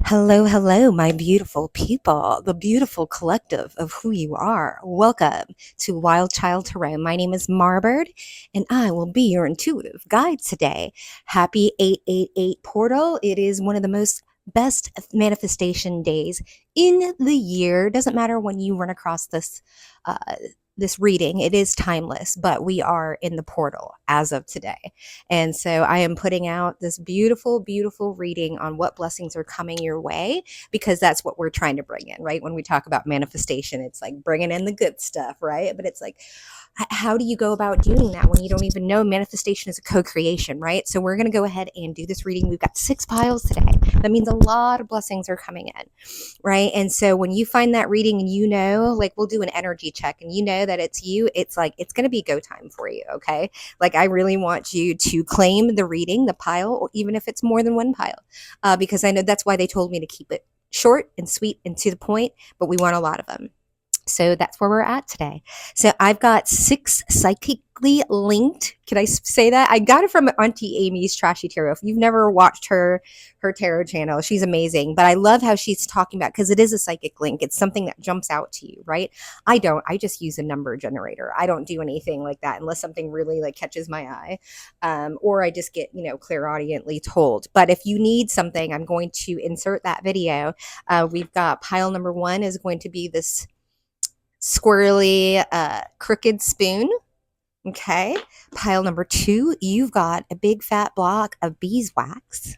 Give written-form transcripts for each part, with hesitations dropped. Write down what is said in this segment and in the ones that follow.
Hello, hello, my beautiful people, the beautiful collective of who you are. Welcome to Wild Child Tarot. My name is Marbird, and I will be your intuitive guide today. Happy 888 portal. It is one of the most best manifestation days in the year. Doesn't matter when you run across uh, this reading, it is timeless, but we are in the portal as of today. And so I am putting out this beautiful, beautiful reading on what blessings are coming your way, because that's what we're trying to bring in, right? When we talk about manifestation, it's like bringing in the good stuff, right? But it's like, how do you go about doing that when you don't even know manifestation is a co-creation, right? So we're going to go ahead and do this reading. We've got 6 piles today. That means a lot of blessings are coming in, right? And so when you find that reading and you know, like we'll do an energy check and you know that it's you, it's like, it's going to be go time for you, okay? Like I really want you to claim the reading, the pile, even if it's more than one pile, because I know that's why they told me to keep it short and sweet and to the point, but we want a lot of them. So that's where we're at today. So I've got 6 psychically linked. Can I say that? I got it from Auntie Amy's Trashy Tarot. If you've never watched her tarot channel, she's amazing. But I love how she's talking about, because it is a psychic link. It's something that jumps out to you, right? I don't. I just use a number generator. I don't do anything like that unless something really like catches my eye, or I just get clairaudiently told. But if you need something, I'm going to insert that video. We've got pile number 1 is going to be this squirrely crooked spoon. Okay. Pile number 2, you've got a big fat block of beeswax.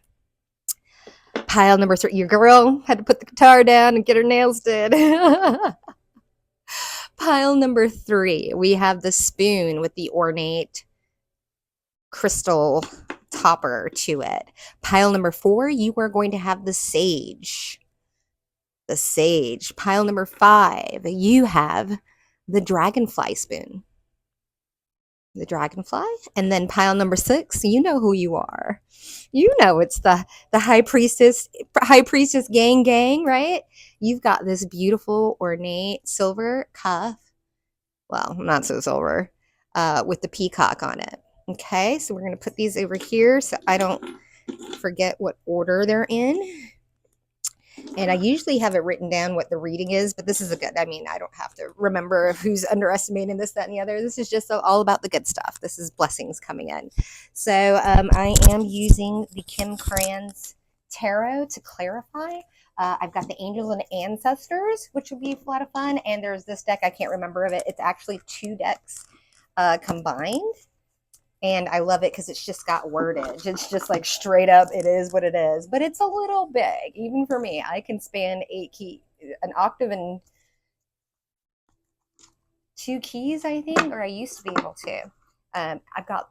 Pile number 3, your girl had to put the guitar down and get her nails did. Pile number 3, we have the spoon with the ornate crystal topper to it. Pile number 4, you are going to have the sage. The sage. Pile number 5, you have the dragonfly spoon. The dragonfly. And then pile number 6, you know who you are. You know it's the high priestess gang, right? You've got this beautiful ornate silver cuff. Well, not so silver, with the peacock on it. Okay, so we're going to put these over here so I don't forget what order they're in. And I usually have it written down what the reading is, but this is a good, I don't have to remember who's underestimating this, that, and the other. This is just all about the good stuff. This is blessings coming in. So I am using the Kim Krans Tarot to clarify. I've got the Angels and Ancestors, which would be a lot of fun. And there's this deck, I can't remember of it. It's actually 2 decks combined. And I love it because it's just got wordage. It's just like straight up, it is what it is. But it's a little big, even for me. I can span 8 keys, an octave and 2 keys, I think, or I used to be able to. I've got,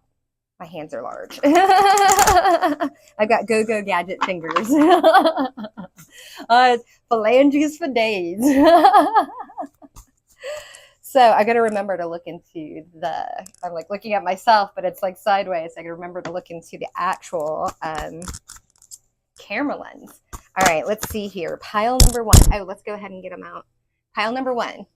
my hands are large. I've got go-go gadget fingers. Phalanges for days. So I got to remember to look into I'm like looking at myself, but it's like sideways. I got to remember to look into the actual camera lens. All right, let's see here. Pile number 1. Oh, let's go ahead and get them out. Pile number 1.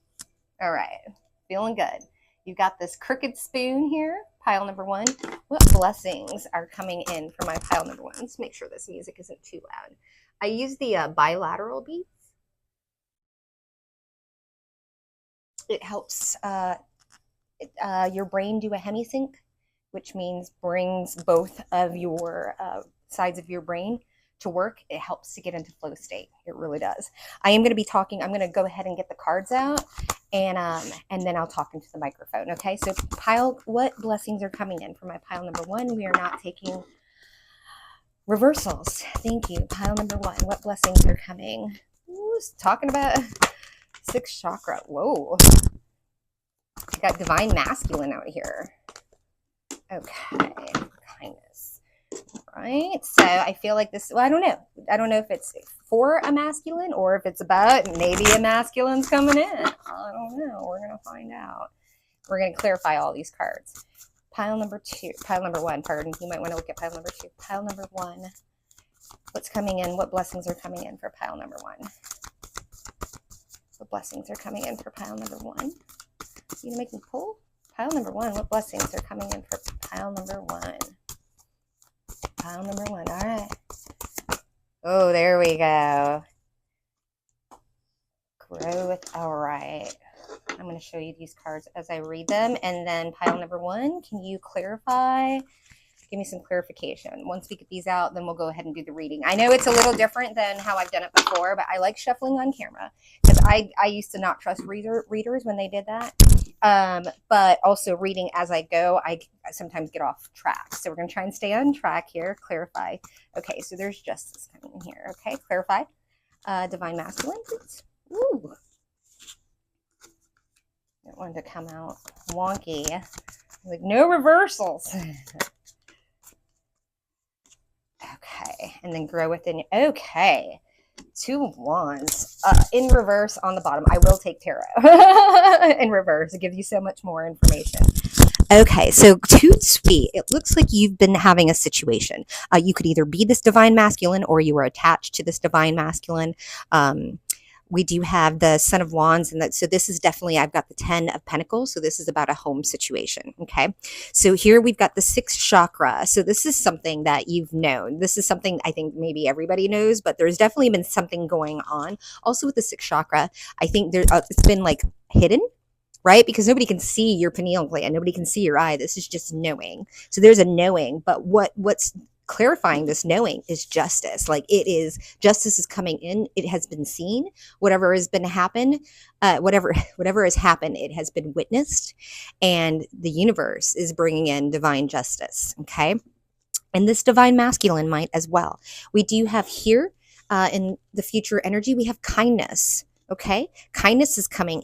All right, feeling good. You've got this crooked spoon here. Pile number 1. What blessings are coming in for my pile number 1? Let's make sure this music isn't too loud. I use the bilateral beats. It helps your brain do a hemisync, which means brings both of your sides of your brain to work. It helps to get into flow state. It really does. I am going to be talking. I'm going to go ahead and get the cards out, and then I'll talk into the microphone. Okay. So what blessings are coming in for my pile number 1? We are not taking reversals. Thank you. Pile number 1. What blessings are coming? Ooh, talking about 6th chakra. Whoa. I got divine masculine out here. Okay. Kindness. Right. So I feel like this, well, I don't know. I don't know if it's for a masculine or if it's about maybe a masculine's coming in. I don't know. We're going to find out. We're going to clarify all these cards. Pile number 1, pardon. You might want to look at pile number 2. Pile number 1. What's coming in? What blessings are coming in for pile number 1? What blessings are coming in for pile number 1? You gonna make me pull? Pile number 1. What blessings are coming in for pile number 1? Pile number 1. All right. Oh, there we go. Growth. All right. I'm going to show you these cards as I read them. And then pile number 1, can you clarify? Give me some clarification. Once we get these out, then we'll go ahead and do the reading. I know it's a little different than how I've done it before, but I like shuffling on camera because I used to not trust readers when they did that. But also reading as I go, I sometimes get off track. So we're going to try and stay on track here. Clarify. Okay, so there's justice coming in here. Okay, clarify. Divine masculine, please. Ooh. Don't want it to come out wonky. Like no reversals. Okay, and then grow within. Okay, 2 of Wands in reverse on the bottom. I will take tarot in reverse. It gives you so much more information. Okay, so too sweet. It looks like you've been having a situation. You could either be this divine masculine or you were attached to this divine masculine. We do have the Son of Wands, and so this is definitely, I've got the 10 of Pentacles, so this is about a home situation, okay? So here we've got the 6th chakra, so this is something that you've known. This is something I think maybe everybody knows, but there's definitely been something going on. Also with the 6th chakra, I think there it's been like hidden, right? Because nobody can see your pineal gland, nobody can see your eye. This is just knowing. So there's a knowing, but what's clarifying this knowing is justice. Like it is, justice is coming in. It has been seen. Whatever has been happened, whatever has happened, it has been witnessed, and the universe is bringing in divine justice. Okay, and this divine masculine might as well. We do have here in the future energy, we have kindness. Okay, kindness is coming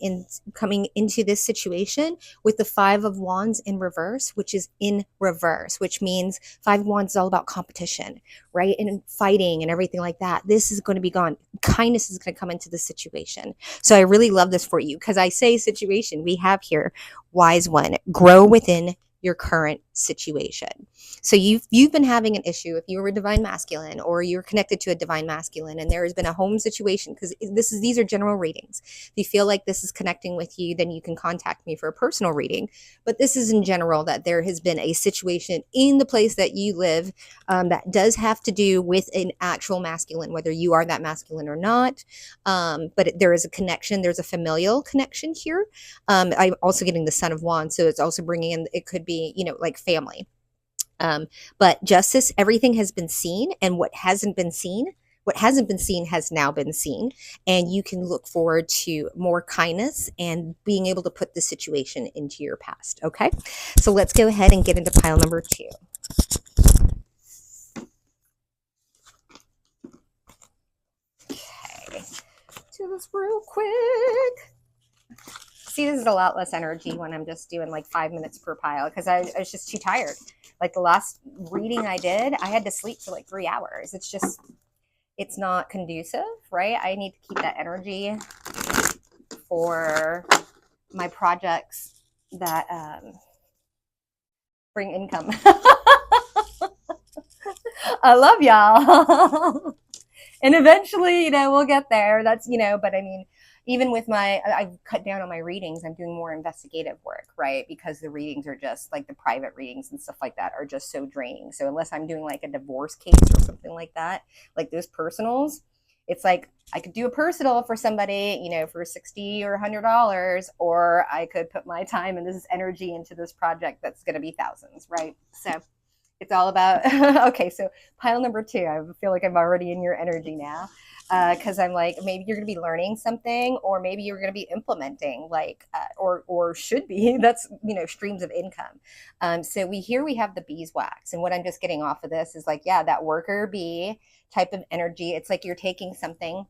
into this situation with the 5 of Wands in reverse, which is in reverse, which means 5 of Wands is all about competition, right? And fighting and everything like that. This is going to be gone. Kindness is going to come into the situation. So I really love this for you because I say situation. We have here wise one, grow within your current situation. So you've been having an issue if you were a divine masculine or you're connected to a divine masculine and there has been a home situation, because these are general readings. If you feel like this is connecting with you, then you can contact me for a personal reading. But this is in general that there has been a situation in the place that you live that does have to do with an actual masculine, whether you are that masculine or not. But there is a connection. There's a familial connection here. I'm also getting the Son of Wands, so it's also bringing in, it could be, like family. But justice, everything has been seen, and what hasn't been seen has now been seen, and you can look forward to more kindness and being able to put the situation into your past. Okay, so let's go ahead and get into pile number 2. Okay, do this real quick. See, this is a lot less energy when I'm just doing like 5 minutes per pile because I was just too tired. Like the last reading I did, I had to sleep for like 3 hours. It's not conducive, right? I need to keep that energy for my projects that bring income. I love y'all. And eventually, we'll get there. That's, but I mean, even with I've cut down on my readings. I'm doing more investigative work, right? Because the readings are just like the private readings and stuff like that are just so draining. So unless I'm doing like a divorce case or something like that, like those personals, it's like I could do a personal for somebody, for $60 or $100, or I could put my time and this energy into this project that's going to be thousands, right? So it's all about, okay, so pile number 2, I feel like I'm already in your energy now, because I'm like, maybe you're going to be learning something, or maybe you're going to be implementing, like, or should be, that's, streams of income. So we have the beeswax, and what I'm just getting off of this is like, yeah, that worker bee type of energy. It's like you're taking something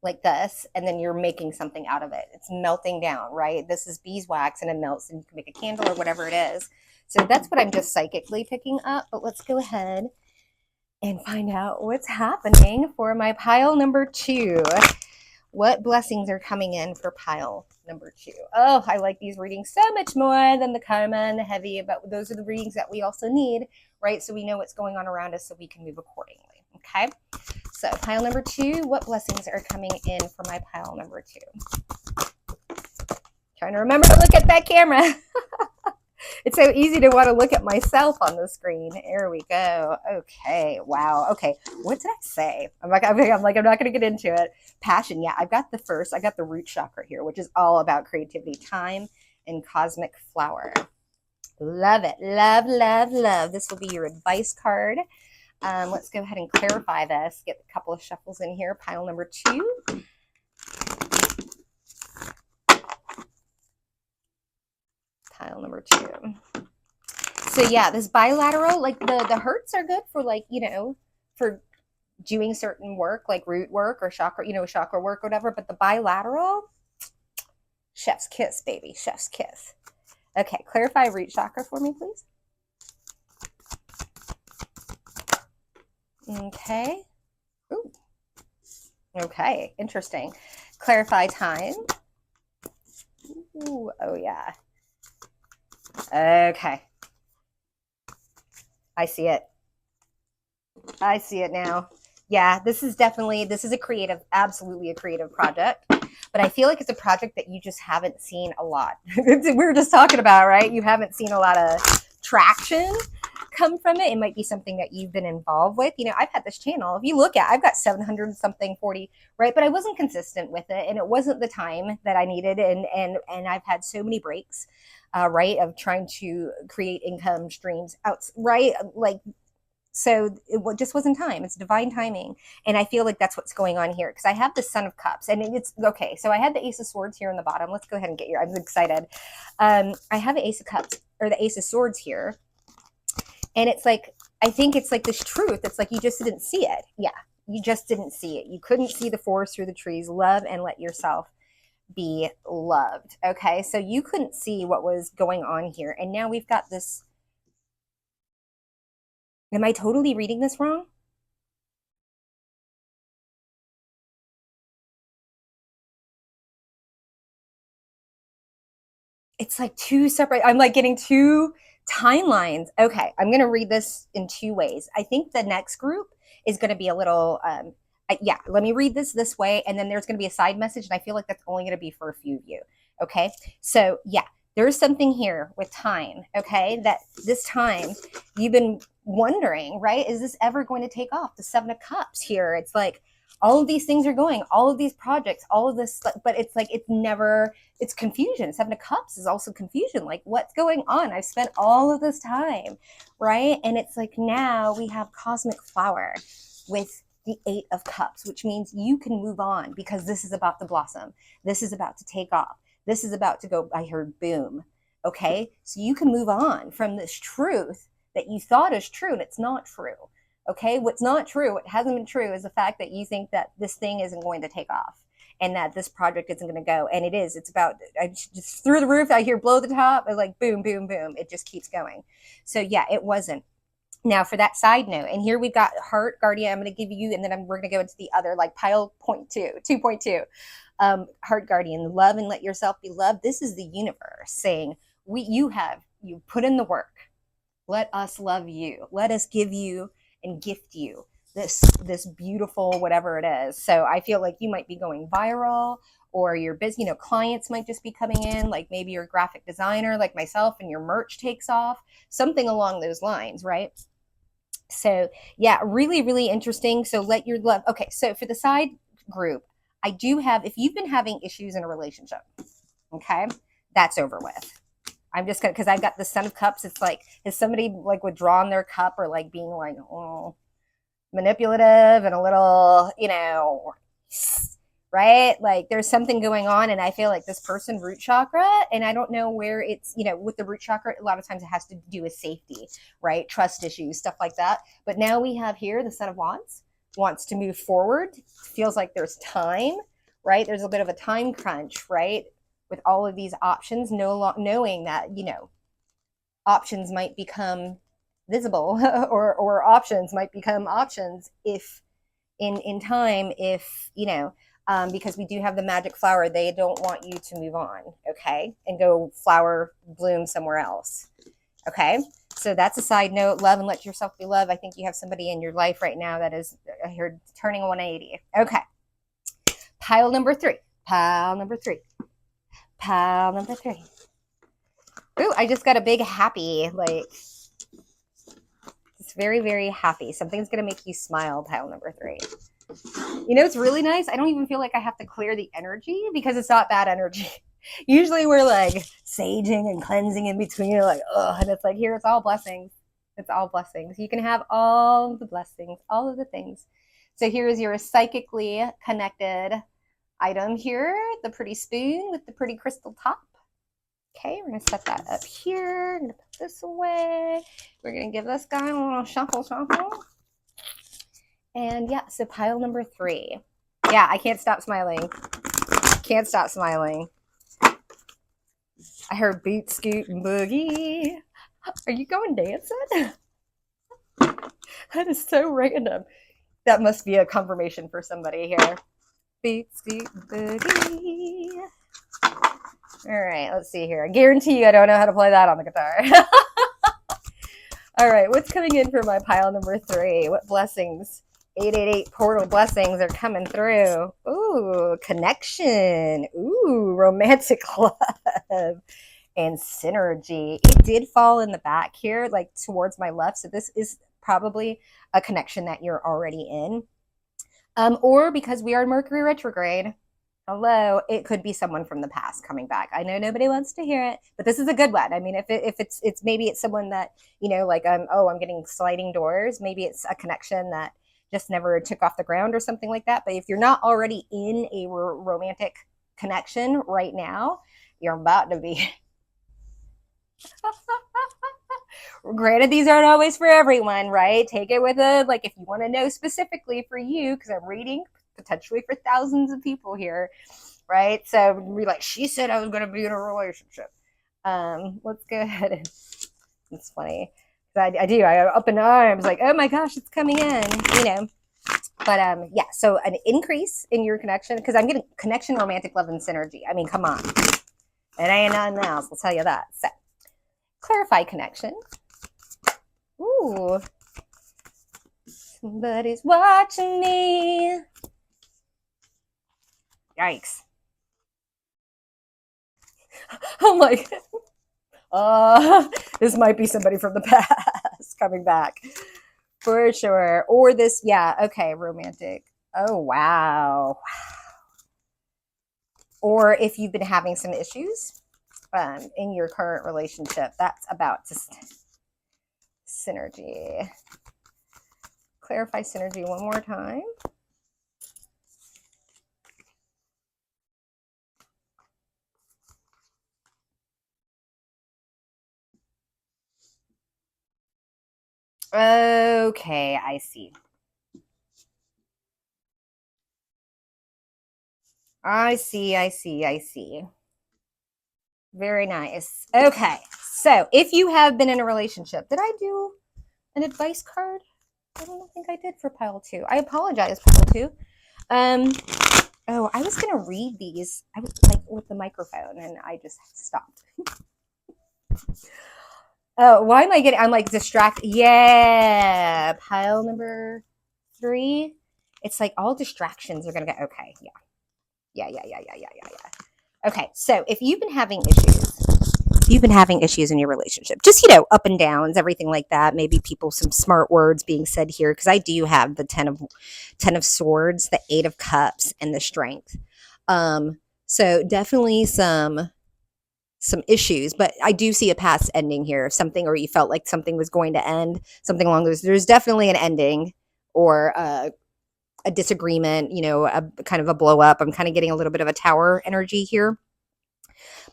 like this, and then you're making something out of it. It's melting down, right? This is beeswax, and it melts, and you can make a candle or whatever it is. So that's what I'm just psychically picking up. But let's go ahead and find out what's happening for my pile number 2. What blessings are coming in for pile number 2? Oh, I like these readings so much more than the karma and the heavy, but those are the readings that we also need, right? So we know what's going on around us so we can move accordingly, okay? So pile number 2, what blessings are coming in for my pile number 2? Trying to remember to look at that camera. It's so easy to want to look at myself on the screen. There we go. Okay. Wow. Okay. What did I say? I'm not going to get into it. Passion. Yeah, I've got the first. I got the root chakra here, which is all about creativity, time, and cosmic flower. Love it. Love, love, love. This will be your advice card. Let's go ahead and clarify this. Get a couple of shuffles in here. Pile number 2. Pile number 2. So yeah, this bilateral, like the hurts are good for, like, for doing certain work, like root work or chakra, chakra work, whatever. But the bilateral, chef's kiss, baby, chef's kiss. Okay, clarify root chakra for me, please. Okay. Ooh. Okay, interesting. Clarify time. Ooh, oh yeah. Okay. I see it. I see it now. Yeah, this is a creative, absolutely a creative project. But I feel like it's a project that you just haven't seen a lot. We were just talking about, right? You haven't seen a lot of traction come from it. It might be something that you've been involved with. I've had this channel. If you look at, I've got 700 something 40, right? But I wasn't consistent with it, and it wasn't the time that I needed. And I've had so many breaks, right, of trying to create income streams out, right? Like, so it just wasn't time. It's divine timing. And I feel like that's what's going on here, because I have the Son of Cups, and it's okay. So I had the Ace of Swords here in the bottom. Let's go ahead and get I'm excited. I have the Ace of Cups, or the Ace of Swords here. And it's like, I think it's like this truth. It's like, you just didn't see it. Yeah. You just didn't see it. You couldn't see the forest through the trees. Love and let yourself be loved. Okay. So you couldn't see what was going on here. And now we've got this. Am I totally reading this wrong? It's like two separate, I'm like getting two timelines. Okay, I'm going to read this in two ways. I think the next group is going to be a little, yeah, let me read this way. And then there's going to be a side message. And I feel like that's only going to be for a few of you. Okay. So yeah, there's something here with time. Okay. That this time you've been wondering, right? Is this ever going to take off? The 7 of Cups here. It's like, all of these things are going, all of these projects, all of this, but it's like, it's never, it's confusion. 7 of Cups is also confusion. Like, what's going on? I've spent all of this time, right? And it's like, now we have cosmic flower with the 8 of Cups, which means you can move on, because this is about to blossom. This is about to take off. This is about to go, I heard boom. Okay. So you can move on from this truth that you thought is true, and it's not true. Okay. What's not true, what hasn't been true, is the fact that you think that this thing isn't going to take off, and that this project isn't going to go. And it is. It's about, I just through the roof. I hear blow the top. It's like boom, boom, boom. It just keeps going. So yeah, it wasn't. Now for that side note, and here we've got Heart Guardian. I'm going to give you, and then we're going to go into the other, like pile 2.2. Heart Guardian, love and let yourself be loved. This is the universe saying, you put in the work. Let us love you. Let us give you and gift you this beautiful whatever it is. So I feel like you might be going viral, or your business, clients might just be coming in, like maybe you're a graphic designer like myself and your merch takes off, something along those lines, right? So yeah, really, really interesting. So let your love. Okay, so for the side group, I do have, if you've been having issues in a relationship, okay, that's over with. I'm just gonna, because I've got the Son of Cups. It's like, is somebody like withdrawing their cup, or like being like, oh, manipulative and a little, right? Like there's something going on, and I feel like this person root chakra, and I don't know where it's, with the root chakra, a lot of times it has to do with safety, right? Trust issues, stuff like that. But now we have here the Son of Wands wants to move forward. Feels like there's time, right? There's a bit of a time crunch, right? With all of these options, knowing that, options might become visible, or options might become options if in time, if, because we do have the magic flower. They don't want you to move on, okay, and go flower bloom somewhere else, okay? So that's a side note. Love and let yourself be loved. I think you have somebody in your life right now that is here turning 180. Okay. Pile number 3. Pile number 3. Pile number 3. Ooh, I just got a big happy, like, it's very, very happy. Something's going to make you smile, pile number 3. You know, it's really nice. I don't even feel like I have to clear the energy because it's not bad energy. Usually we're like saging and cleansing in between, like, oh, and it's like here, it's all blessings. It's all blessings. You can have all the blessings, all of the things. So here is your psychically connected item here, the pretty spoon with the pretty crystal top. Okay, we're going to set that up here. I'm going to put this away. We're going to give this guy a little shuffle, shuffle. And yeah, so pile number 3. Yeah, I can't stop smiling. Can't stop smiling. I heard beat, scoot, and boogie. Are you going dancing? That is so random. That must be a confirmation for somebody here. Beat, scoot, and boogie. All right, let's see here. I guarantee you I don't know how to play that on the guitar. All right, what's coming in for my pile number 3? What blessings? 888 portal blessings are coming through. Ooh, connection. Ooh, romantic love and synergy. It did fall in the back here, like towards my left. So this is probably a connection that you're already in. Or because we are in Mercury retrograde, hello, it could be someone from the past coming back. I know nobody wants to hear it, but this is a good one. I mean, if it's maybe it's someone that, you know, like, I'm getting sliding doors. Maybe it's a connection that just never took off the ground or something like that. But if you're not already in a romantic connection right now, you're about to be. Granted, these aren't always for everyone, right? Take it with a, like, if you want to know specifically for you, because I'm reading potentially for thousands of people here, right? So be like, she said I was going to be in a relationship. Let's go ahead and, it's funny. I do. I up in arms, like, oh my gosh, it's coming in, you know. But yeah, so an increase in your connection, because I'm getting connection, romantic love, and synergy. I mean, come on. It ain't nothing else, I'll tell you that. So, clarify connection. Ooh. Somebody's watching me. Yikes. I'm like, this might be somebody from the past coming back. For sure. Or this, yeah, okay, romantic. Oh, wow. Or if you've been having some issues in your current relationship, that's about to synergy. Clarify synergy one more time. Okay, I see. I see. Very nice. Okay, so if you have been in a relationship, did I do an advice card? I don't think I did for pile 2. I apologize, pile 2. Oh, I was gonna read these. I was like with the microphone, and I just stopped. Oh, why am I getting? I'm like distracted. Yeah, pile number 3. It's like all distractions are gonna go. Okay, yeah. Okay, so if you've been having issues in your relationship, just, you know, up and downs, everything like that, maybe some smart words being said here, because I do have the 10 of swords, the 8 of cups, and the strength. So definitely some issues, but I do see a past ending here of something, or you felt like something was going to end, something along those. There's definitely an ending, or a disagreement, you know, a kind of a blow up. I'm kind of getting a little bit of a tower energy here.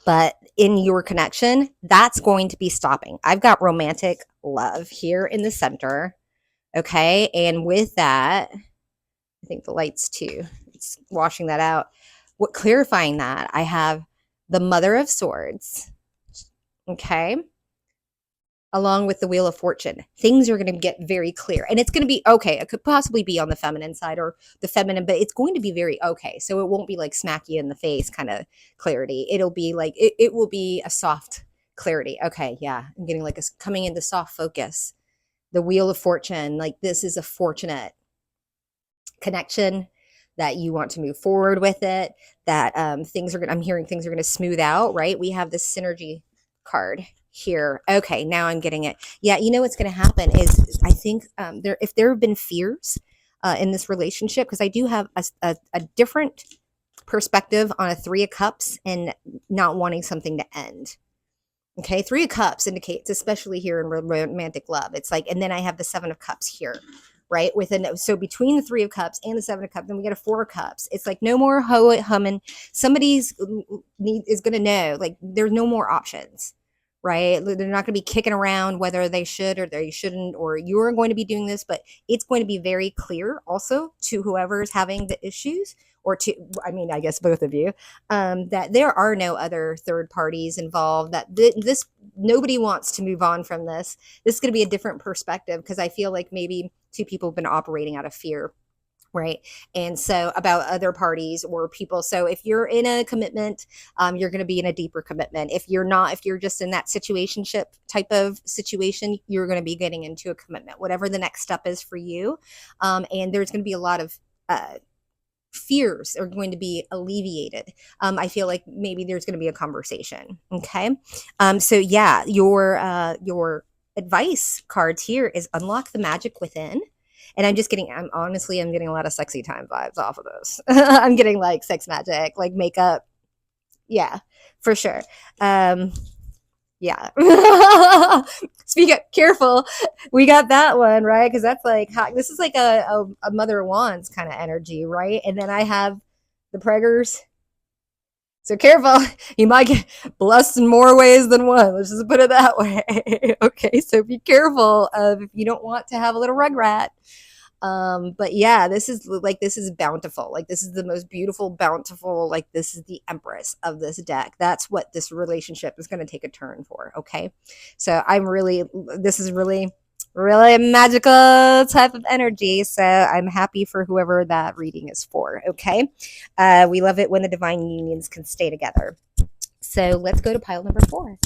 But in your connection, that's going to be stopping. I've got romantic love here in the center. Okay. And with that, I think the lights too, it's washing that out. Clarifying that, I have the Mother of Swords. Okay. Along with the Wheel of Fortune, things are going to get very clear, and it's going to be okay. It could possibly be on the feminine side or the feminine, but it's going to be very okay. So it won't be like smack you in the face kind of clarity. It'll be like, it will be a soft clarity. Okay. Yeah. I'm getting like coming into soft focus. The Wheel of Fortune, like this is a fortunate connection that you want to move forward with it, that I'm hearing things are going to smooth out, right? We have this synergy card here. Okay, now I'm getting it. Yeah, you know what's going to happen is I think if there have been fears in this relationship, because I do have a different perspective on a Three of Cups and not wanting something to end. Okay, Three of Cups indicates, especially here in romantic love, it's like, and then I have the Seven of Cups here, right? So between the Three of Cups and the Seven of Cups, then we get a Four of Cups. It's like no more humming. Somebody's is going to know, like there's no more options, right? They're not going to be kicking around whether they should or they shouldn't, or you're going to be doing this, but it's going to be very clear also to whoever is having the issues, or to, I mean, I guess both of you, that there are no other third parties involved, that this, nobody wants to move on from this. This is going to be a different perspective, because I feel like maybe two people have been operating out of fear, right? And so about other parties or people. So if you're in a commitment, you're going to be in a deeper commitment. If you're not, if you're just in that situationship type of situation, you're going to be getting into a commitment, whatever the next step is for you. And there's going to be a lot of fears are going to be alleviated. I feel like maybe there's going to be a conversation. Okay. So yeah, your advice cards here is unlock the magic within. And I'm getting a lot of sexy time vibes off of this. I'm getting like sex magic, like makeup. Yeah, for sure. Yeah. Speak up, careful. We got that one, right? Because that's like, this is like a Mother of Wands kind of energy, right? And then I have the preggers. So careful. You might get blessed in more ways than one. Let's just put it that way. Okay, so be careful of if you don't want to have a little rugrat. But yeah, this is bountiful. Like this is the most beautiful, bountiful, like this is the Empress of this deck. That's what this relationship is going to take a turn for. Okay. So this is really, really a magical type of energy. So I'm happy for whoever that reading is for. Okay. We love it when the divine unions can stay together. So let's go to pile number 4.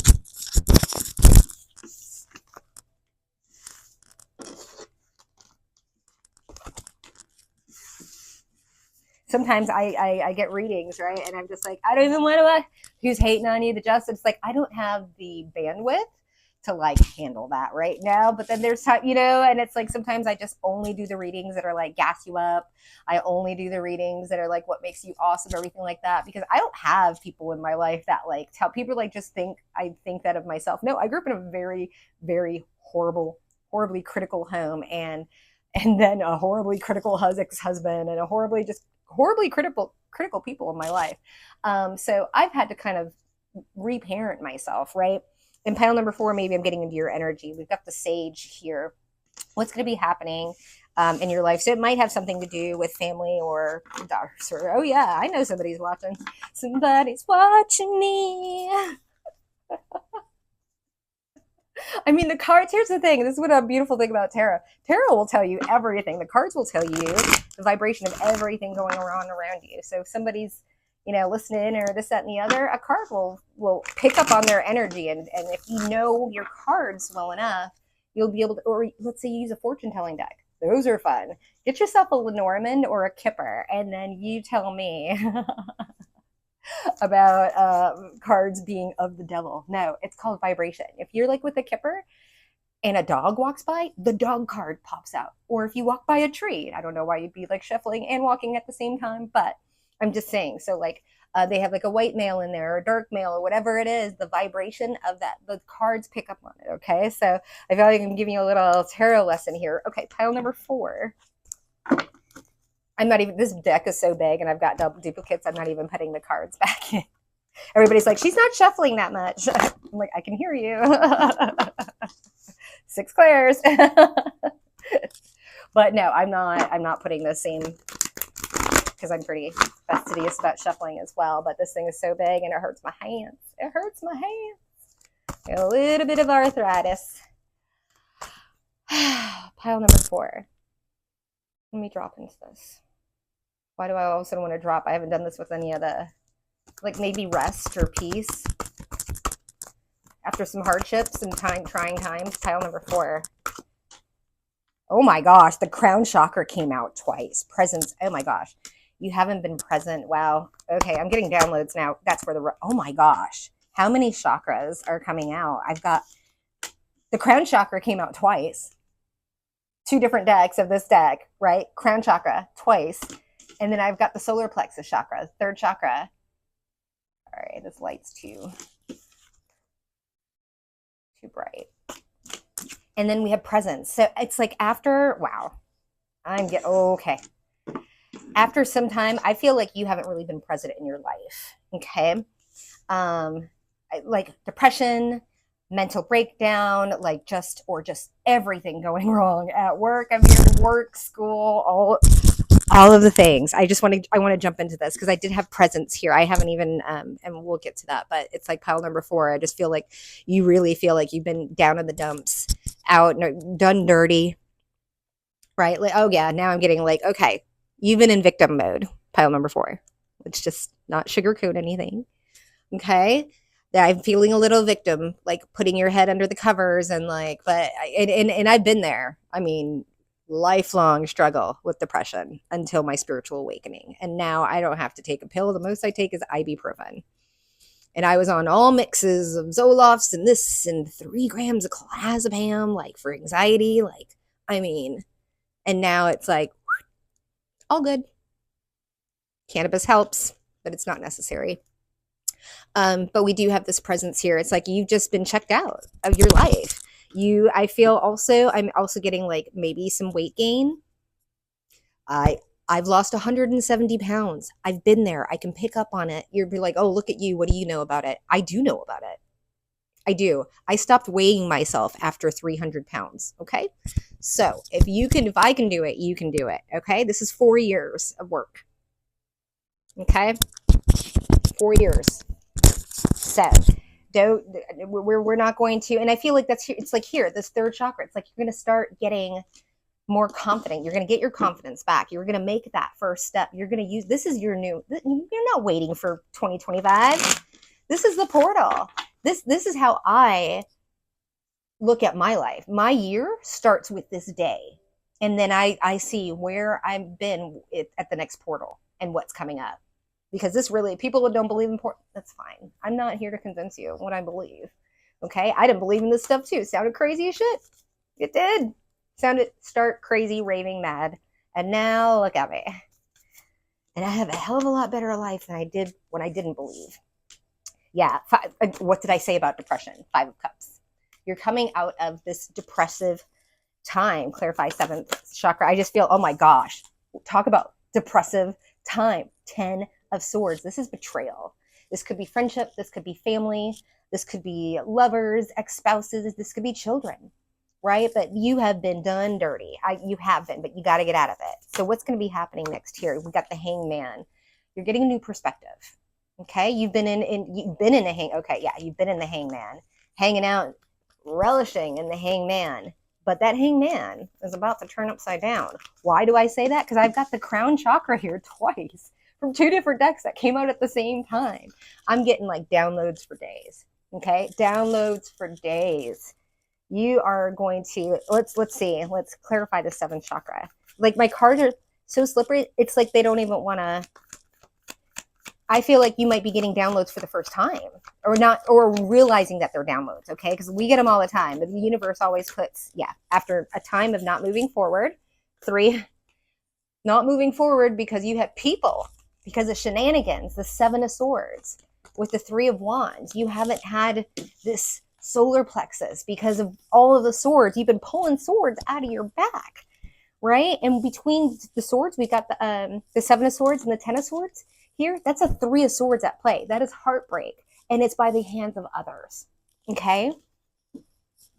Sometimes I get readings, right? And I'm just like, I don't even want to, who's hating on you, the justice. It's like, I don't have the bandwidth to like handle that right now. But then there's time, and it's like, sometimes I just only do the readings that are like gas you up. I only do the readings that are like what makes you awesome, everything like that, because I don't have people in my life that like tell people like just I think that of myself. No, I grew up in a very, very horribly critical home, and then a horribly critical ex-husband, and a horribly critical people in my life. So I've had to kind of reparent myself, right? In pile number 4, maybe I'm getting into your energy. We've got the Sage here. What's going to be happening in your life? So it might have something to do with family or daughters. Or, oh yeah, I know somebody's watching. Somebody's watching me. I mean, the cards, here's the thing. This is what a beautiful thing about tarot. Tarot will tell you everything. The cards will tell you the vibration of everything going on around you. So if somebody's, listening or this, that, and the other, a card will pick up on their energy. And if you know your cards well enough, you'll be able to, or let's say you use a fortune telling deck. Those are fun. Get yourself a Lenormand or a Kipper, and then you tell me about cards being of the devil. No, it's called vibration. If you're like with a Kipper and a dog walks by, the dog card pops out. Or if you walk by a tree, I don't know why you'd be like shuffling and walking at the same time, but I'm just saying. So like they have like a white male in there or a dark male or whatever it is, the vibration of that, the cards pick up on it. Okay. So I feel like I'm giving you a little tarot lesson here. Okay. Pile number 4. This deck is so big and I've got double duplicates. I'm not even putting the cards back in. Everybody's like, she's not shuffling that much. I'm like, I can hear you. 6 clairs. But no, I'm not putting the same, because I'm pretty fastidious about shuffling as well. But this thing is so big and it hurts my hands. It hurts my hands. A little bit of arthritis. Pile number 4. Let me drop into this. Why do I also want to drop? I haven't done this with any of the, like maybe rest or peace after some hardships and trying times. Pile number 4. Oh my gosh, the crown chakra came out twice. Presence. Oh my gosh, you haven't been present. Wow. Okay, I'm getting downloads now. That's where oh my gosh, How many chakras are coming out? I've got the crown chakra came out twice. 2 different decks of this deck, right? Crown chakra twice. And then I've got the solar plexus chakra, 3rd chakra. All right, this light's too bright. And then we have presence. So it's like after, wow, okay. After some time, I feel like you haven't really been present in your life. Okay. Like depression, mental breakdown, like just everything going wrong at work. I'm here to work, school, all of the things. I want to jump into this because I did have presence here. I haven't even, and we'll get to that, but it's like pile number 4. I just feel like you really feel like you've been down in the dumps, out, done dirty, right? Like, oh yeah, now I'm getting like, okay, you've been in victim mode, pile number 4. Let's just not sugarcoat anything. Okay. That I'm feeling a little victim, like putting your head under the covers and like, but, and I've been there. I mean, lifelong struggle with depression until my spiritual awakening. And now I don't have to take a pill. The most I take is ibuprofen. And I was on all mixes of Zolofts and this and 3 grams of clonazepam, like for anxiety. Like, I mean, and now it's like, all good. Cannabis helps, but it's not necessary. But we do have this presence here. It's like you've just been checked out of your life. I'm also getting like maybe some weight gain. I've lost 170 pounds. I've been there. I can pick up on it. You'll be like, oh, look at you. What do you know about it? I do know about it. I do. I stopped weighing myself after 300 pounds. Okay. So if I can do it, you can do it. Okay. This is 4 years of work. Okay. 4 years. So we're not going to, and I feel like it's like here, this 3rd chakra, it's like you're going to start getting more confident. You're going to get your confidence back. You're going to make that first step. You're going to use, this is your new, you're not waiting for 2025. This is the portal. This is how I look at my life. My year starts with this day. And then I see where I've been at the next portal and what's coming up. Because this really, people who don't believe in portal, that's fine. I'm not here to convince you what I believe. Okay? I didn't believe in this stuff too. Sounded crazy as shit. It did. Sounded stark, crazy, raving mad. And now look at me. And I have a hell of a lot better life than I did when I didn't believe. Yeah. What did I say about depression? 5 of Cups. You're coming out of this depressive time. Clarify 7th chakra. I just feel, oh my gosh. Talk about depressive time. 10 of Swords. This is betrayal. This could be friendship. This could be family. This could be lovers, ex-spouses. This could be children, right? But you have been done dirty. You have been, but you got to get out of it. So what's going to be happening next here? We got the Hangman. You're getting a new perspective. Okay. You've been in the Hangman, hanging out, relishing in the Hangman. But that Hangman is about to turn upside down. Why do I say that? Because I've got the crown chakra here twice from 2 different decks that came out at the same time. I'm getting like downloads for days. Okay. Downloads for days. You are going to, let's see. Let's clarify the 7th chakra. Like my cards are so slippery. It's like they don't even want to, I feel like you might be getting downloads for the first time or not, or realizing that they're downloads. Okay. Because we get them all the time, but the universe always puts, after a time of not moving forward. 3, not moving forward because you have people, because of shenanigans, the 7 of Swords with the 3 of Wands. You haven't had this solar plexus because of all of the swords. You've been pulling swords out of your back, right? And between the swords, we got the 7 of Swords and the 10 of Swords. Here, that's a 3 of Swords at play. That is heartbreak. And it's by the hands of others. Okay?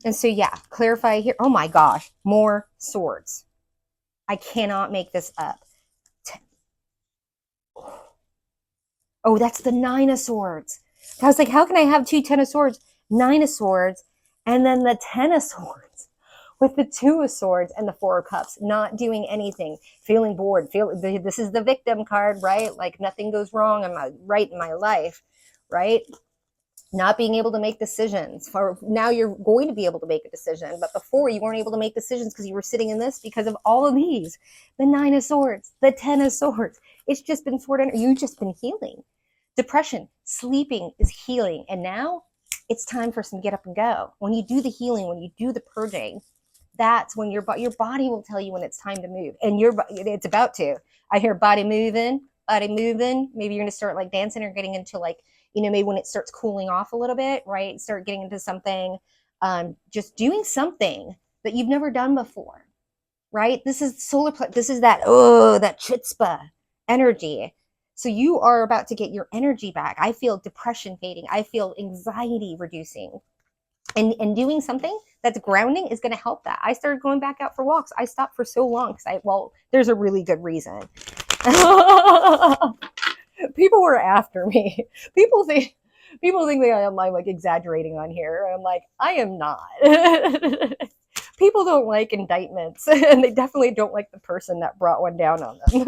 And so, clarify here. Oh my gosh. More swords. I cannot make this up. Oh, that's the 9 of Swords. I was like, how can I have 2 10 of Swords, 9 of Swords, and then the 10 of Swords with the 2 of Swords and the 4 of Cups, not doing anything, feeling bored, this is the victim card, right? Like nothing goes wrong in my life, right? Not being able to make decisions. For now you're going to be able to make a decision, but before you weren't able to make decisions because you were sitting in this because of all of these. The 9 of Swords, the 10 of Swords. It's just been you've just been healing. Depression, sleeping is healing. And now it's time for some get up and go. When you do the healing, when you do the purging, that's when your body will tell you when it's time to move. And it's about to. I hear body moving, body moving. Maybe you're going to start like dancing or getting into like, maybe when it starts cooling off a little bit, right? Start getting into something, just doing something that you've never done before, right? This is this is that chutzpah energy. So you are about to get your energy back. I feel depression fading. I feel anxiety reducing. And doing something that's grounding is going to help that. I started going back out for walks. I stopped for so long because there's a really good reason. People were after me. People think that I'm like exaggerating on here. I'm like, I am not. People don't like indictments, and they definitely don't like the person that brought one down on them.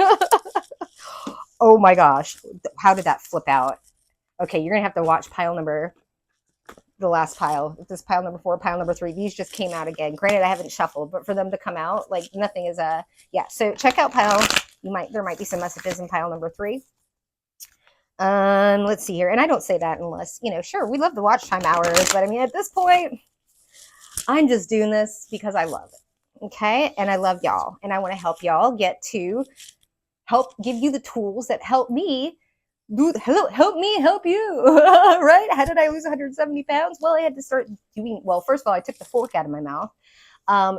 Oh my gosh, how did that flip out? Okay, you're gonna have to watch the last pile. This pile number 4, pile number 3. These just came out again. Granted, I haven't shuffled, but for them to come out, like nothing is yeah. So check out pile. There might be some messages in pile number 3. Let's see here. And I don't say that unless, sure, we love the watch time hours, but I mean, at this point, I'm just doing this because I love it. Okay. And I love y'all. And I want to help y'all get to give you the tools that help me help me help you. Right? How did I lose 170 pounds? Well, I had to start first of all, I took the fork out of my mouth.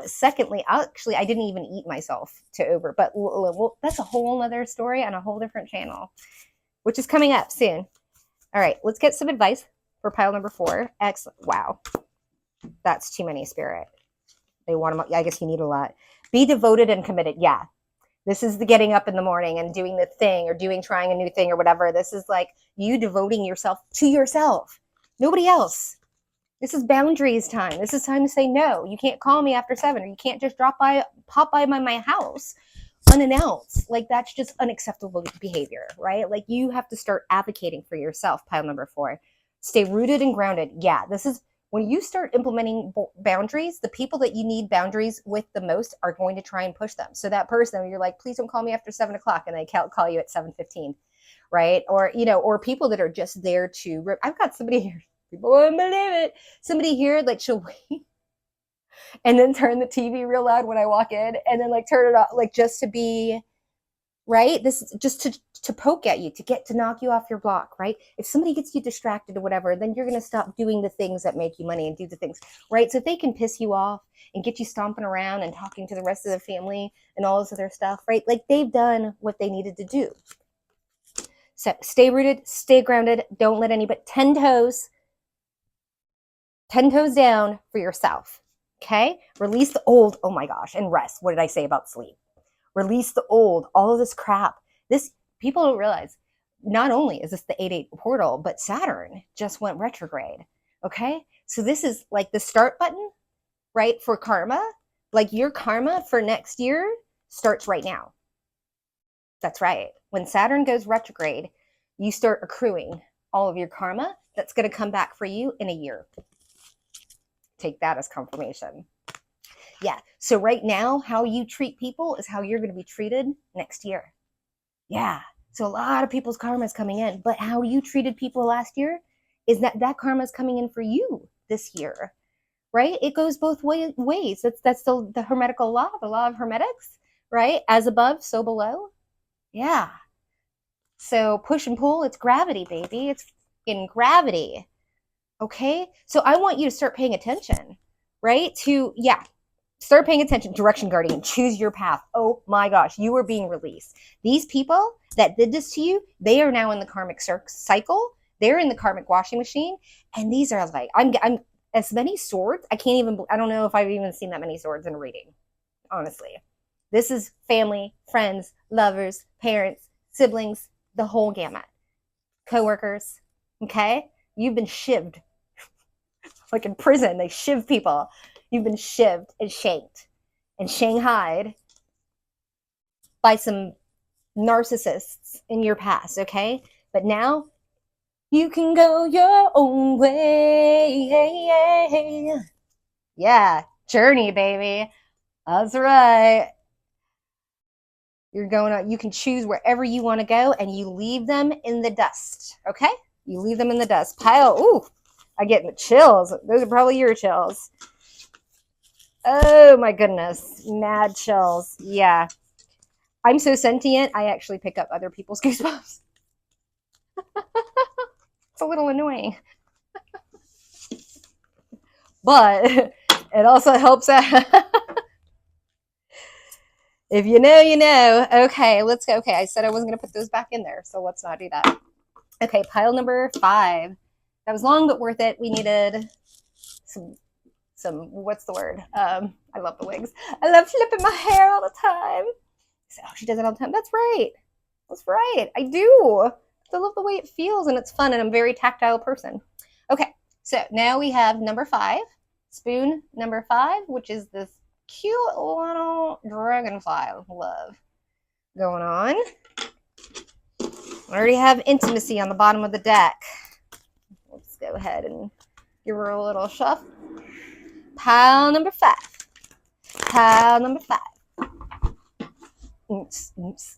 Secondly, I didn't even eat myself but that's a whole other story on a whole different channel, which is coming up soon. All right, let's get some advice for pile number 4. Excellent. Wow. That's too many, Spirit. They want them. I guess you need a lot. Be devoted and committed. Yeah. This is the getting up in the morning and doing the thing or trying a new thing or whatever. This is like you devoting yourself to yourself. Nobody else. This is boundaries time. This is time to say no. You can't call me after 7, or you can't just pop by my house unannounced. Like that's just unacceptable behavior, right? Like you have to start advocating for yourself. Pile number 4. Stay rooted and grounded. Yeah, this is when you start implementing boundaries, the people that you need boundaries with the most are going to try and push them. So that person, you're like, please don't call me after 7 o'clock, and they call you at 7:15, right? Or or people that are just there to rip. I've got somebody here. People won't believe it. Somebody here, like she'll wait and then turn the TV real loud when I walk in, and then like turn it off, like just to be right. This is just to poke at you, to knock you off your block, right? If somebody gets you distracted or whatever, then you're going to stop doing the things that make you money and do the things, right? So if they can piss you off and get you stomping around and talking to the rest of the family and all this other stuff, right? Like they've done what they needed to do. So stay rooted, stay grounded. Don't let anybody 10 toes down for yourself. Okay. Release the old. Oh my gosh. And rest. What did I say about sleep? Release the old, all of this crap. People don't realize, not only is this the 8-8 portal, but Saturn just went retrograde. Okay. So this is like the start button, right? For karma, like your karma for next year starts right now. That's right. When Saturn goes retrograde, you start accruing all of your karma that's going to come back for you in a year. Take that as confirmation. Yeah. So right now, how you treat people is how you're going to be treated next year. Yeah. So a lot of people's karma is coming in, but how you treated people last year is that karma is coming in for you this year, right? It goes both ways. That's the hermetical law, the law of hermetics, right? As above, so below. Yeah. So push and pull, it's gravity, baby. It's in gravity. Okay. So I want you to start paying attention, right? Start paying attention. Direction guardian, choose your path. Oh my gosh, you are being released. These people that did this to you, they are now in the karmic cycle. They're in the karmic washing machine. And these are like, I'm as many swords. I don't know if I've even seen that many swords in a reading, honestly. This is family, friends, lovers, parents, siblings, the whole gamut. Coworkers, okay? You've been shivved. Like in prison, they shiv people. You've been shivved and shanked and shanghaied by some narcissists in your past, okay? But now you can go your own way. Yeah, journey, baby. That's right. You're going to, you can choose wherever you want to go and you leave them in the dust. Okay? You leave them in the dust. Pile. Ooh, I get chills. Those are probably your chills. Oh my goodness. Mad chills. Yeah. I'm so sentient, I actually pick up other people's goosebumps. It's a little annoying. But it also helps out. If you know, you know. Okay, let's go. Okay, I said I wasn't going to put those back in there, so let's not do that. Okay, pile number 5. That was long but worth it. We needed some what's the word? I love the wigs. I love flipping my hair all the time. Oh, she does it all the time. That's right. That's right. I do. I love the way it feels and it's fun, and I'm a very tactile person. Okay, so now we have number 5, spoon number 5, which is this cute little dragonfly love going on. I already have intimacy on the bottom of the deck. Let's go ahead and give her a little shove. Pile number 5. Pile number 5.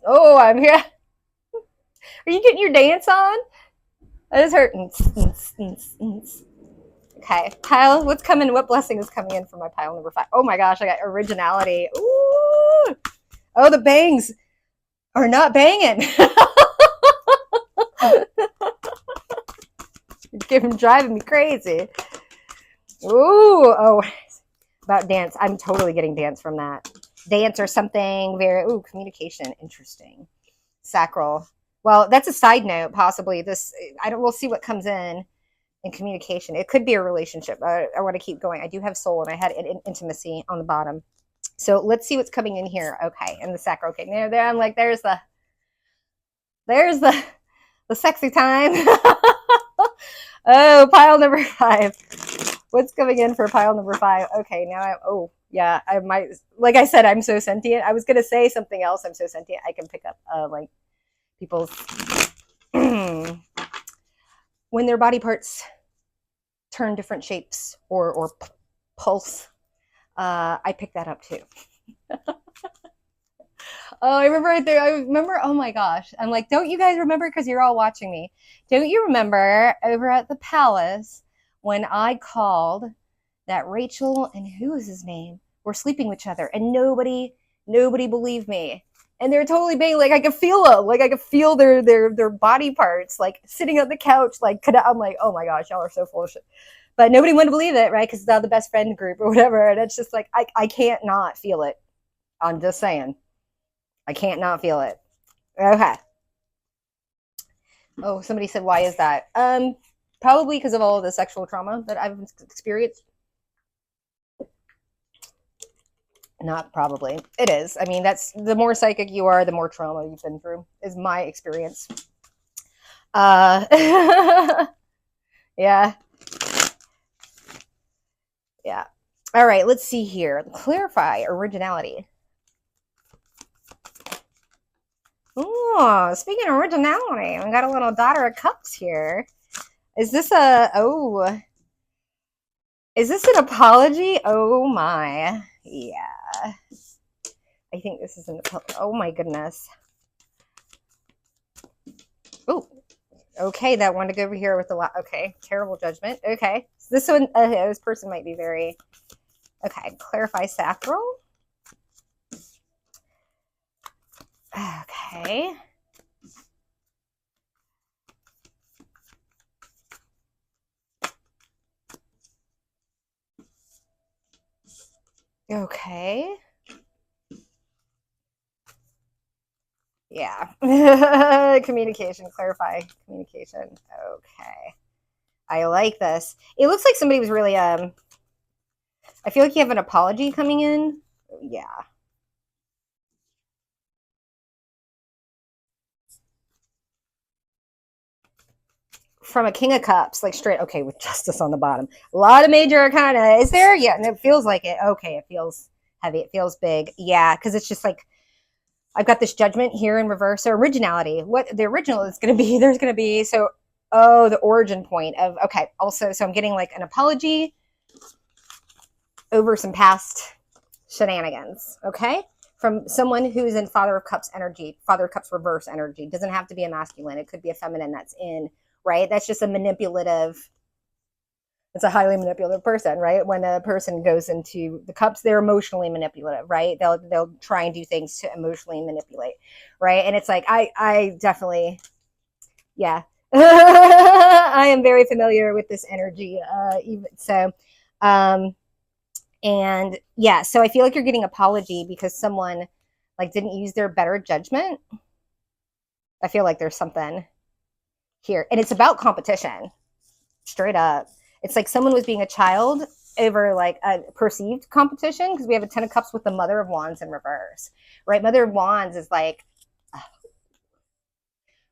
Oh, I'm here. Are you getting your dance on? I just heard. Okay, pile. What's coming? What blessing is coming in for my pile number 5? Oh my gosh, I got originality. Ooh. Oh, the bangs are not banging. You're driving me crazy. Ooh. Oh, about dance. I'm totally getting dance from that. Dance or something very. Ooh, communication. Interesting. Sacral. Well, that's a side note, possibly. This, I don't. We'll see what comes in communication. It could be a relationship. I want to keep going. I do have soul, and I had intimacy on the bottom. So let's see what's coming in here. Okay, and the sacral. Okay, there. I'm like, there's the sexy time. Oh, pile number 5. What's coming in for pile number 5? Okay, now oh yeah, I might. Like I said, I'm so sentient. I was gonna say something else. I'm so sentient. I can pick up like people's when their body parts turn different shapes or pulse. I pick that up too. Oh, I remember right there. I remember. Oh my gosh! I'm like, don't you guys remember? Because you're all watching me. Don't you remember over at the palace when I called that Rachel and who was his name were sleeping with each other, and nobody believed me. And they're totally being like, I could feel them, like I could feel their body parts, like sitting on the couch, like I'm like, oh my gosh, y'all are so full of shit. But nobody wanted to believe it, right? Because it's not the best friend group or whatever. And it's just like, I can't not feel it. I'm just saying. I can't not feel it. Okay. Oh, somebody said, why is that? Probably because of all of the sexual trauma that I've experienced. Not probably. It is. I mean, that's the more psychic you are, the more trauma you've been through, is my experience. Yeah. Yeah. All right, let's see here. Clarify originality. Oh, speaking of originality, we got a little Daughter of Cups here. Is this is this an apology? Oh my. Yeah. I think this is an apology. Oh my goodness. Oh, okay. That one to go over here with the okay. Terrible judgment. Okay. So this one, this person might be very, okay. Clarify sacral. Okay. Okay. Yeah. Communication. Clarify communication. Okay. I like this. It looks like somebody was really, I feel like you have an apology coming in. Yeah. From a King of Cups, like straight, okay, with Justice on the bottom. A lot of major arcana. Is there? Yeah, and it feels like it. Okay, it feels heavy. It feels big. Yeah, because it's just like, I've got this Judgment here in reverse. So originality. What the original is going to be, there's going to be, so, oh, the origin point of, okay, also, so I'm getting like an apology over some past shenanigans, okay? from someone who's in Father of Cups energy, Father of Cups reverse energy. It doesn't have to be a masculine. It could be a feminine that's in, right? That's just a manipulative, it's a highly manipulative person, right? When a person goes into the cups, they're emotionally manipulative, right? They'll try and do things to emotionally manipulate, right? And it's like I definitely, yeah, I am very familiar with this energy. Even so, and yeah, so I feel like you're getting apology because someone like didn't use their better judgment. I feel like there's something here, and it's about competition, straight up. It's like someone was being a child over like a perceived competition because we have a 10 of cups with the Mother of Wands in reverse, right? Mother of Wands is like,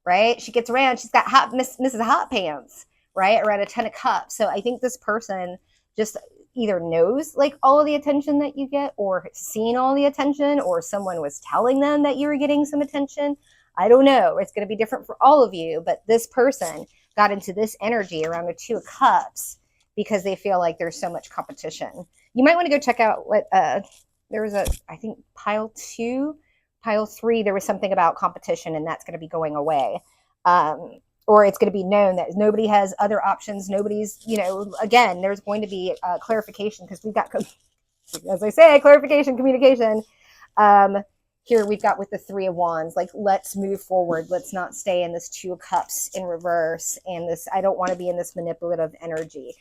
right? She gets around, she's got Mrs. Hot Pants, right? Around a 10 of cups. So I think this person just either knows like all of the attention that you get or seen all the attention, or someone was telling them that you were getting some attention. I don't know. It's going to be different for all of you, but this person got into this energy around the 2 of cups because they feel like there's so much competition. You might want to go check out what there was a, I think pile 2, pile 3, there was something about competition, and that's going to be going away. Or it's going to be known that nobody has other options. Nobody's, you know, again, there's going to be clarification because we've got, as I say, clarification, communication. Here we've got with the 3 of Wands, like, let's move forward. Let's not stay in this 2 of Cups in reverse. And this, I don't want to be in this manipulative energy.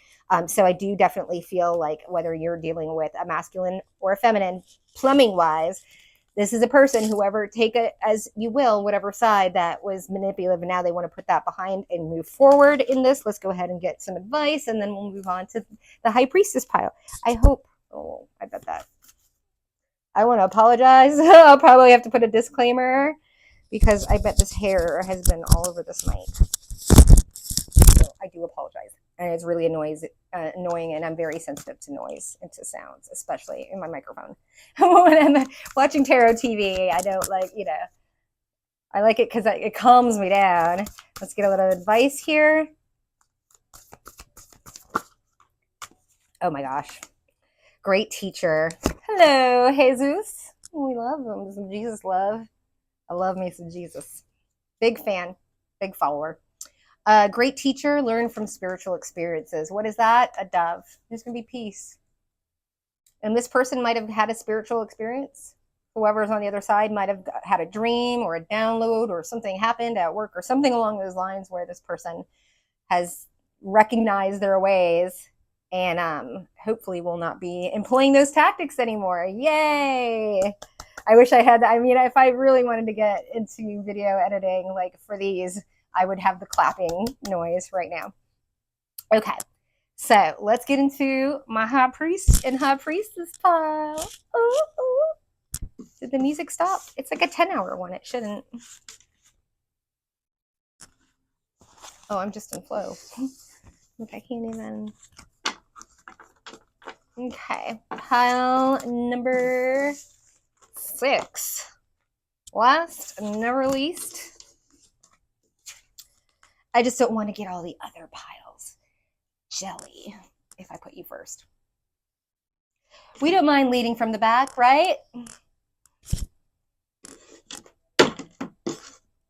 So I do definitely feel like whether you're dealing with a masculine or a feminine, plumbing wise, this is a person, whoever, take it as you will, whatever side that was manipulative, and now they want to put that behind and move forward in this. Let's go ahead and get some advice, and then we'll move on to the High Priestess pile. I hope, oh, I bet that. I want to apologize. I'll probably have to put a disclaimer because I bet this hair has been all over this mic. So I do apologize. And it's really annoying, and I'm very sensitive to noise and to sounds, especially in my microphone. When I'm watching tarot TV, I don't like, you know, I like it because it calms me down. Let's get a little advice here. Oh my gosh. Great teacher. Hello, Jesus. We love him. Some Jesus love. I love me some Jesus. Big fan, big follower. Great teacher, learn from spiritual experiences. What is that? A dove. There's going to be peace. And this person might have had a spiritual experience. Whoever's on the other side might have had a dream or a download, or something happened at work or something along those lines where this person has recognized their ways and hopefully will not be employing those tactics anymore. Yay! I wish I had that. I mean, if I really wanted to get into video editing, like for these, I would have the clapping noise right now. Okay, so let's get into my High Priest and High Priestess pile. Ooh. Did the music stop? It's like a 10-hour one. It shouldn't. Oh, I'm just in flow. Look, I can't even. Okay, pile number 6. Last and never least. I just don't want to get all the other piles jelly if I put you first. We don't mind leading from the back, right?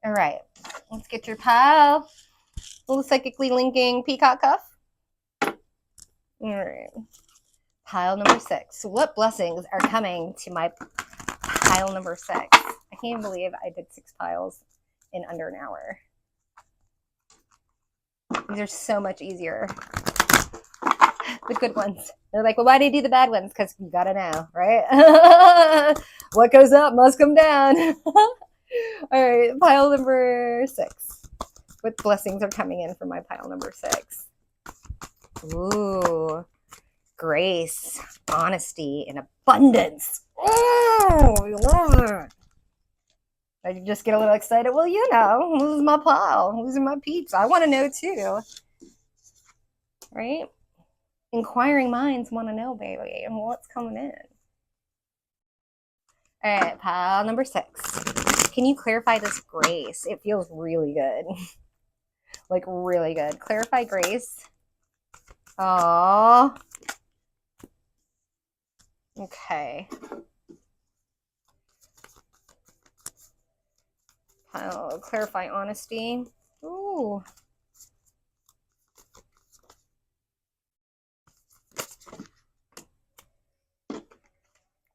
All right, let's get your pile. Little psychically linking peacock cuff. All right, pile number 6. What blessings are coming to my pile number 6? I can't believe I did 6 piles in under an hour. These are so much easier. The good ones. They're like, well, why do you do the bad ones? Because you gotta know, right? What goes up must come down. All right, pile number 6. What blessings are coming in for my pile number 6? Ooh, grace, honesty, and abundance. Oh, I love it. I just get a little excited. Well, you know, this is my pile. These are my peeps. I want to know too. Right? Inquiring minds want to know, baby, and what's coming in. All right, pile number 6. Can you clarify this grace? It feels really good. Like really good. Clarify grace. Oh. Okay. Clarify honesty. Ooh.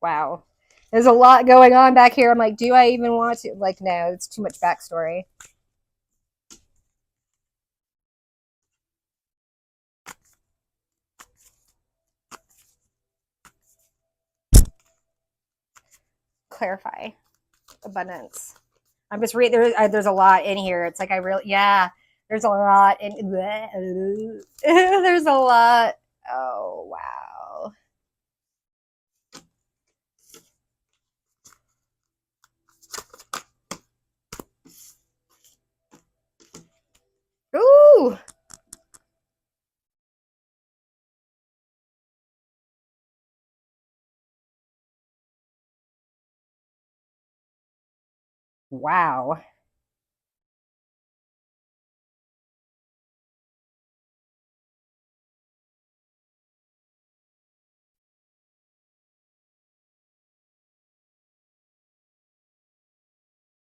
Wow. There's a lot going on back here. I'm like, do I even want to? Like, no, it's too much backstory. Clarify. Abundance. I'm just reading. There's a lot in here. It's like yeah. There's a lot in. There's a lot. Oh wow. Ooh. Wow.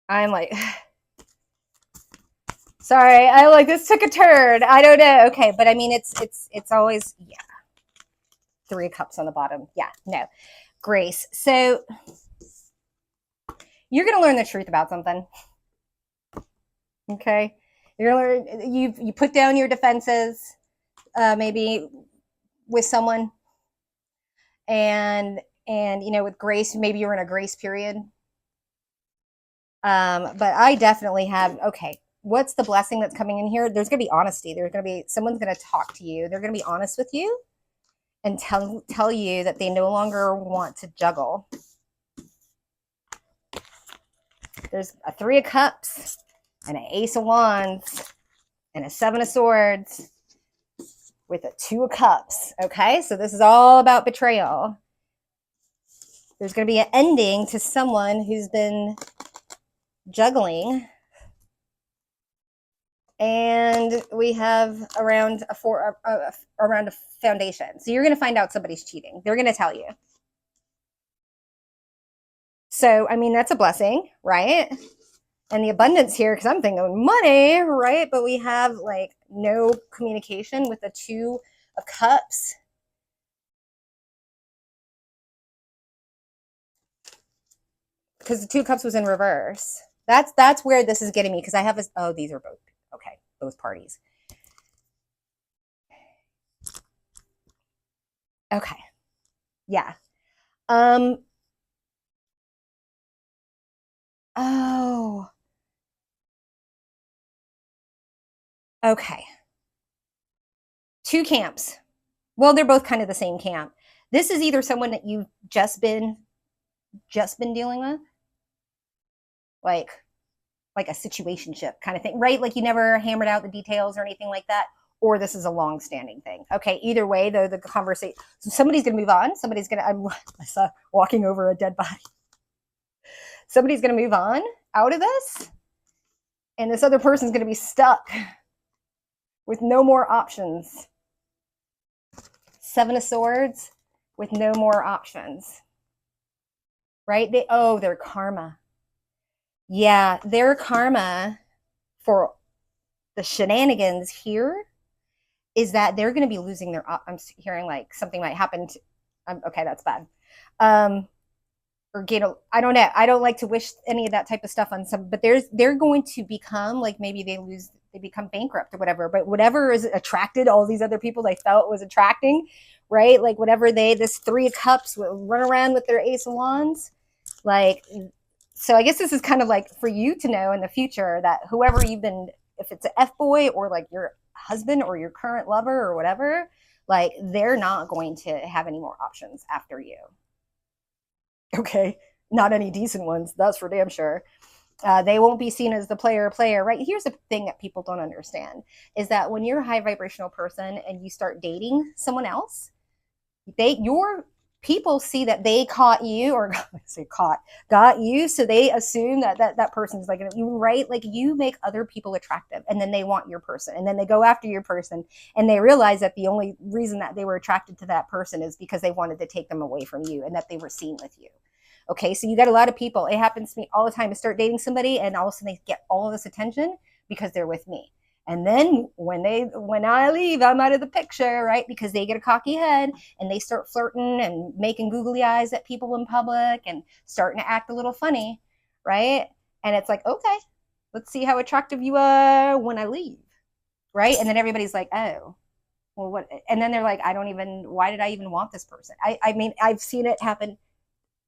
I'm like, sorry. I like this took a turn. I don't know. Okay, but I mean, it's always yeah. 3 cups on the bottom. Yeah. No. Grace. So you're gonna learn the truth about something. Okay. You're gonna learn. You put down your defenses. Maybe with someone, and with grace, maybe you're in a grace period. But I definitely have. Okay, what's the blessing that's coming in here? There's going to be honesty. There's going to be someone's going to talk to you. They're going to be honest with you and tell you that they no longer want to juggle. There's a 3 of Cups and an Ace of Wands and a 7 of Swords with a 2 of Cups. Okay, so this is all about betrayal. There's going to be an ending to someone who's been juggling. And we have around around a foundation. So you're going to find out somebody's cheating. They're going to tell you. So, I mean, that's a blessing, right? And the abundance here, because I'm thinking money, right? But we have like no communication with the 2 of Cups. Because the 2 of Cups was in reverse. That's where this is getting me, because I have this. Oh, these are both okay. Both parties. Okay. Yeah. Oh. Okay. 2 camps. Well, they're both kind of the same camp. This is either someone that you've just been dealing with, like a situationship kind of thing, right? Like you never hammered out the details or anything like that, or this is a long-standing thing. Okay, either way, though, the conversation. So somebody's going to move on. Somebody's going to. I saw walking over a dead body. Somebody's going to move on out of this, and this other person's going to be stuck with no more options. 7 of Swords with no more options. Right? Their karma. Yeah, their karma for the shenanigans here is that they're going to be losing their. I'm hearing like something might happen. Okay, that's bad. Or get. I don't know. I don't like to wish any of that type of stuff on some. But they're going to become like maybe they become bankrupt or whatever. But whatever is attracted all these other people they felt was attracting, right? Like whatever this 3 of Cups will run around with their Ace of Wands, like. So I guess this is kind of like for you to know in the future that whoever you've been, if it's an F-boy or like your husband or your current lover or whatever, like they're not going to have any more options after you. Okay. Not any decent ones. That's for damn sure. They won't be seen as the player, right? Here's the thing that people don't understand is that when you're a high vibrational person and you start dating someone else, your people see that they caught you, or got you, so they assume that person's like you, right? Like you make other people attractive, and then they want your person, and then they go after your person, and they realize that the only reason that they were attracted to that person is because they wanted to take them away from you, and that they were seen with you. Okay, so you got a lot of people. It happens to me all the time. I start dating somebody, and all of a sudden they get all of this attention because they're with me. And then when I leave, I'm out of the picture, right? Because they get a cocky head and they start flirting and making googly eyes at people in public and starting to act a little funny, right? And it's like, okay, let's see how attractive you are when I leave, right? And then everybody's like, oh, well, what? And then they're like, why did I even want this person? I mean, I've seen it happen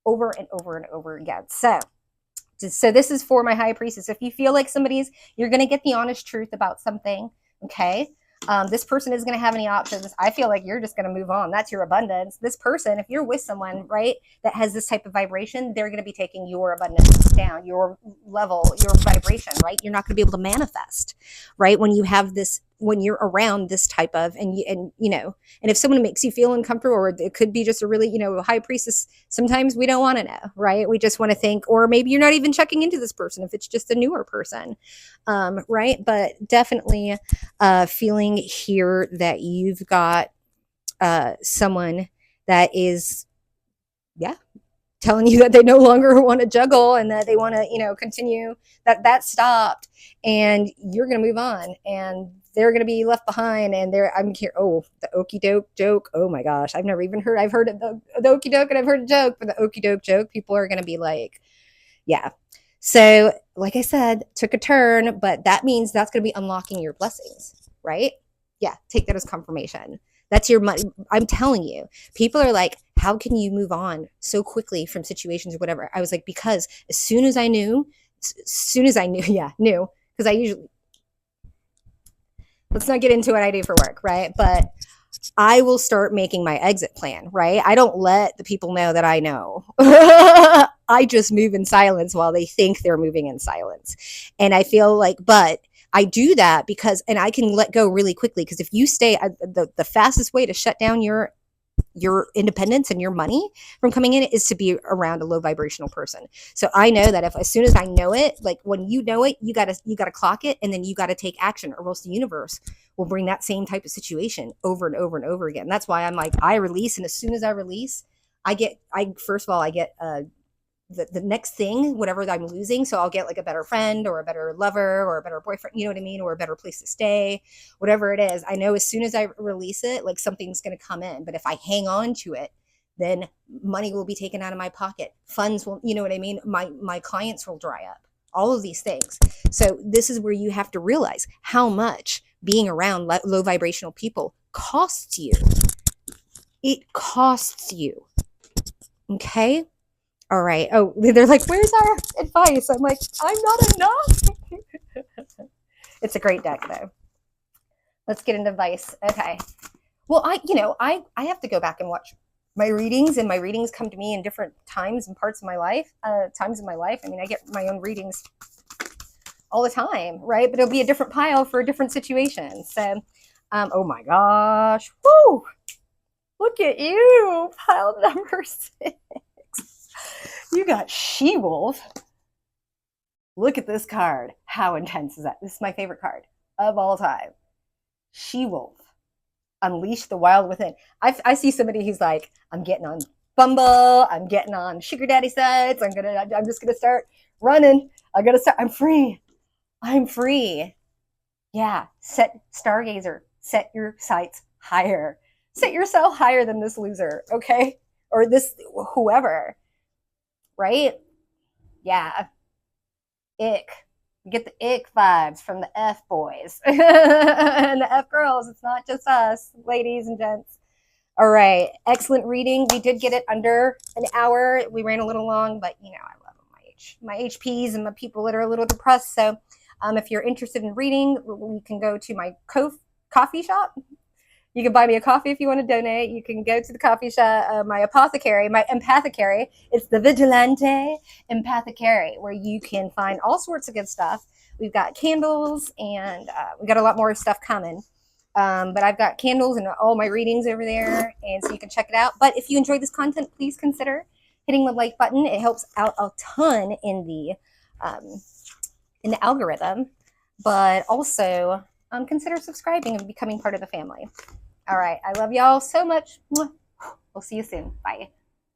over and over and over again. So this is for my high priestess. If you feel like you're going to get the honest truth about something, okay? This person is going to have any options. I feel like you're just going to move on. That's your abundance. This person, if you're with someone, right, that has this type of vibration, they're going to be taking your abundance down, your level, your vibration, right? You're not going to be able to manifest, right? When you're around this type of, and if someone makes you feel uncomfortable, or it could be just a really, high priestess, sometimes we don't want to know, right? We just want to think, or maybe you're not even checking into this person if it's just a newer person, right? But definitely feeling here that you've got someone that is, yeah, telling you that they no longer want to juggle and that they want to, continue, that stopped, and you're going to move on, and they're going to be left behind. And I'm here. Oh, the okey doke joke. Oh my gosh. I've heard of the okey doke, and I've heard a joke, but the okey doke joke, people are going to be like, yeah. So like I said, took a turn, but that means that's going to be unlocking your blessings, right? Yeah. Take that as confirmation. That's your money. I'm telling you, people are like, how can you move on so quickly from situations or whatever? I was like, because as soon as I knew, yeah, knew, because I usually, let's not get into what I do for work, right? But I will start making my exit plan, right? I don't let the people know that I know. I just move in silence while they think they're moving in silence. And I feel like, but I do that because, and I can let go really quickly, because if you stay, the fastest way to shut down your independence and your money from coming in is to be around a low vibrational person. So I know that if, as soon as I know it, like when you know it, you gotta clock it, and then you gotta take action, or else the universe will bring that same type of situation over and over and over again. That's why I'm like, I release, and as soon as I release, first of all, I get the next thing, whatever I'm losing. So I'll get like a better friend, or a better lover, or a better boyfriend, you know what I mean? Or a better place to stay, whatever it is. I know as soon as I release it, like something's going to come in. But if I hang on to it, then money will be taken out of my pocket. Funds will, you know what I mean? My clients will dry up, all of these things. So this is where you have to realize how much being around low vibrational people costs you. It costs you. Okay. All right. Oh, they're like, where's our advice? I'm like, I'm not enough. It's a great deck, though. Let's get into advice. Okay. Well, I have to go back and watch my readings, and my readings come to me in different times and parts of my life. I mean, I get my own readings all the time, right? But it'll be a different pile for a different situation. So, oh my gosh. Woo! Look at you. Pile number 6. You got She-Wolf. Look at this card. How intense is that? This is my favorite card of all time. She-Wolf. Unleash the wild within. I see somebody who's like, I'm getting on Bumble. I'm getting on sugar daddy sites. I'm just gonna start running. I'm free. I'm free. Yeah. Stargazer. Set your sights higher. Set yourself higher than this loser, okay? Or this whoever. Right? Yeah. Ick. You get the ick vibes from the F boys and the F girls. It's not just us, ladies and gents. All right. Excellent reading. We did get it under an hour. We ran a little long, but I love my HPs and the people that are a little depressed. So if you're interested in reading, you can go to my coffee shop. You can buy me a coffee if you want to donate. You can go to the coffee shop, my empathicary. It's the Vigilante Empathicary, where you can find all sorts of good stuff. We've got candles, and we got a lot more stuff coming. But I've got candles and all my readings over there, and so you can check it out. But if you enjoyed this content, please consider hitting the like button. It helps out a ton in the algorithm. But also, consider subscribing and becoming part of the family. All right. I love y'all so much. We'll see you soon. Bye.